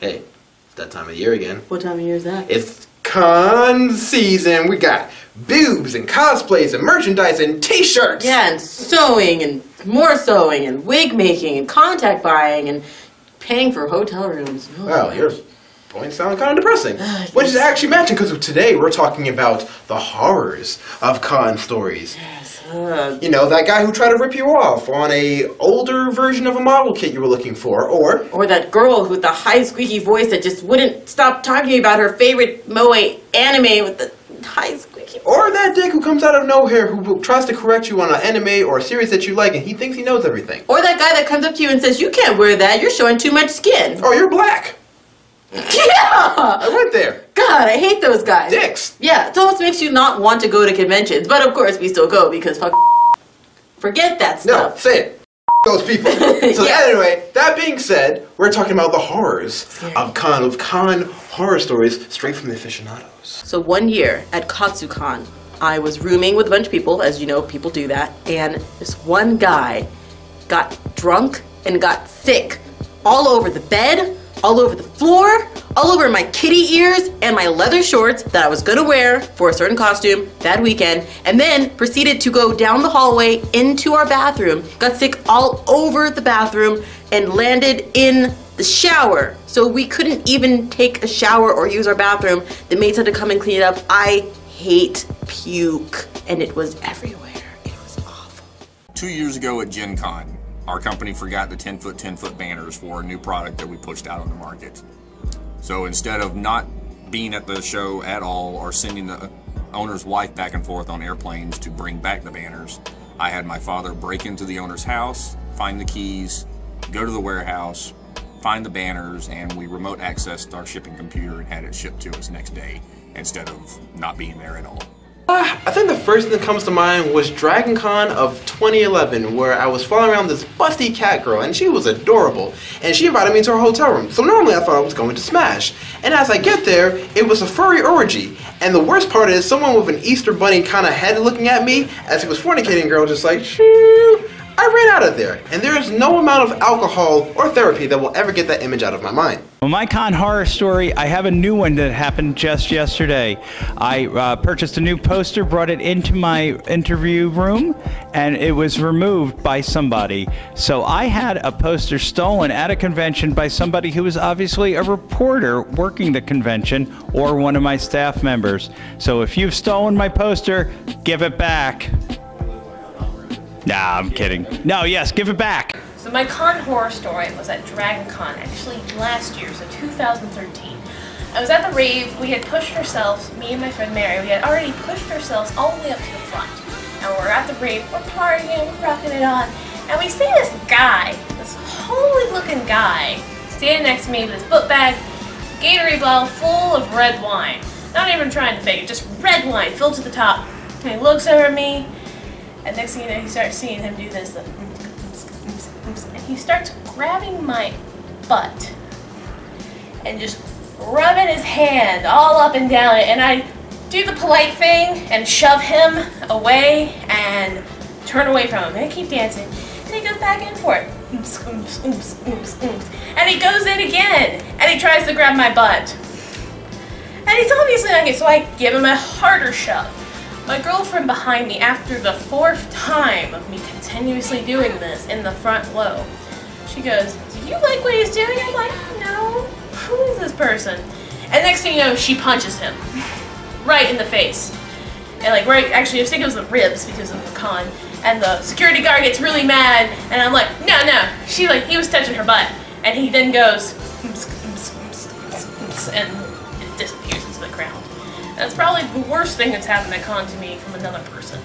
Hey, it's that time of year again. What time of year is that? It's con season. We got boobs and cosplays and merchandise and t-shirts. Yeah, and sewing and more sewing and wig making and contact buying and paying for hotel rooms. Oh, well, your points sound kind of depressing. Which is actually matching because today we're talking about the horrors of con stories. Yes. You know, that guy who tried to rip you off on a older version of a model kit you were looking for, or that girl with the high squeaky voice that just wouldn't stop talking about her favorite moe anime with the high squeaky voice. Or that dick who comes out of nowhere who tries to correct you on an anime or a series that you like and he thinks he knows everything. Or that guy that comes up to you and says, "You can't wear that, you're showing too much skin." Oh, you're black. Yeah! I went there. God, I hate those guys. Dicks. Yeah, it almost makes you not want to go to conventions. But of course we still go because forget that stuff. No, say it. Those people. So Yeah. anyway, that being said, we're talking about the horrors of con horror stories straight from the Aficionados. So one year at Katsucon, I was rooming with a bunch of people, as you know, people do that, and this one guy got drunk and got sick all over the bed, all over the floor, all over my kitty ears and my leather shorts that I was gonna wear for a certain costume that weekend, and then proceeded to go down the hallway into our bathroom, got sick all over the bathroom, and landed in the shower. So we couldn't even take a shower or use our bathroom. The maids had to come and clean it up. I hate puke, and it was everywhere. It was awful. 2 years ago at Gen Con, our company forgot the 10-foot banners for a new product that we pushed out on the market. So instead of not being at the show at all or sending the owner's wife back and forth on airplanes to bring back the banners, I had my father break into the owner's house, find the keys, go to the warehouse, find the banners, and we remote accessed our shipping computer and had it shipped to us next day instead of not being there at all. I think the first thing that comes to mind was Dragon Con of 2011, where I was following around this busty cat girl, and she was adorable, and she invited me to her hotel room. So normally I thought I was going to smash, and as I get there, it was a furry orgy, and the worst part is someone with an Easter bunny kind of head looking at me as he was fornicating girl, just like, shoo. I ran out of there, and there is no amount of alcohol or therapy that will ever get that image out of my mind. Well, my con horror story, I have a new one that happened just yesterday. I purchased a new poster, brought it into my interview room, and it was removed by somebody. So I had a poster stolen at a convention by somebody who was obviously a reporter working the convention or one of my staff members. So if you've stolen my poster, give it back. Nah, I'm kidding. No, yes, give it back. So my con horror story was at Dragon Con, actually last year, so 2013. I was at the rave. We had pushed ourselves, me and my friend Mary, we had already pushed ourselves all the way up to the front. And we're at the rave, we're partying, we're rocking it on, and we see this guy, this holy looking guy, standing next to me with his book bag, Gatorade bottle full of red wine. Not even trying to fake it, just red wine filled to the top. And he looks over at me, and next thing you know, you start seeing him do this, and he starts grabbing my butt and just rubbing his hand all up and down it, and I do the polite thing and shove him away and turn away from him, and I keep dancing, and he goes back in for it, and he goes in again, and he tries to grab my butt, and he's obviously not getting, so I give him a harder shove. My girlfriend behind me, after the 4th time of me continuously doing this in the front row, she goes, "Do you like what he's doing?" I'm like, "No, who is this person?" And next thing you know, she punches him right in the face. And like right, actually I think it was the ribs because of the con. And the security guard gets really mad, and I'm like, no, he was touching her butt. And he then goes, and it disappears into the crowd. That's probably the worst thing that's happened at con to me from another person.